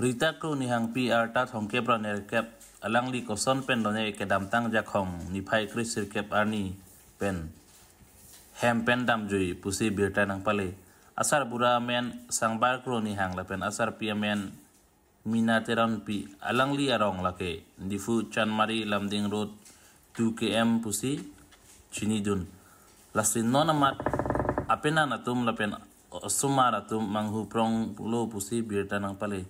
Rita kru ni hang PR ta thong kep raner kep alang li ko son pen done ke dam tang jakhong ni phai krisir kep ani pen hem pen dam jui pusi birta nang pale asar bura men sangbar kru ni hang la pen asar pi men mina teran pi alang li arong lake difu chanmari lamding road 2 km pusi chinidun lasin nonamat apena natum lapen sumara tum manghu prong lo pusi birta nang pale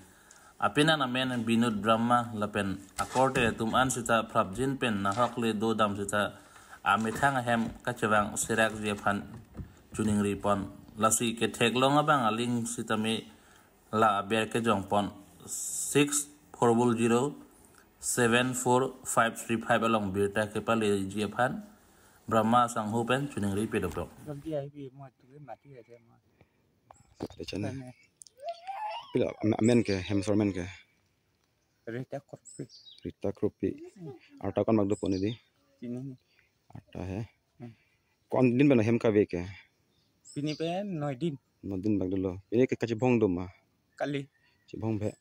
apena na men binut brahma lapen akorte tum an sita prabjin pen na hakle do dam sita amithang hem kachawang sirak je phan chuning ri pon lasi ke theklong abang aling sita me la ber ke jong pon 6400 74535 along birta ke pale je phan brahma sang ho pen chuning ri pe dok pila men ke hemsor men ke Rita Krupi आटा कौन मगदो कोने दी आटा है कौन दिन बना hem का वे के Pini pe 9 din 9 दिन मगदो लो ये के कच्चे भोंग दो मा kali भोंग भे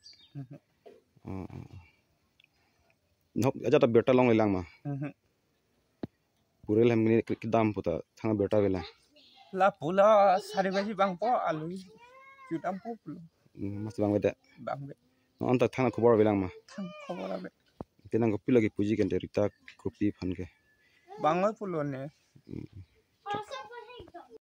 नोक अजा तब बेटा लोंग लेलांग मा पूरे हम ने के दाम पुता थांगा बेटा वेला la pula sari basi bang po alu jutam po pulo मस्त बांग बेटा bang be on ta थांगा खबर वेलांग मा thang khobor abe तेनांग को पिला की पूजी के Rita Krupi फन के bang pulo ne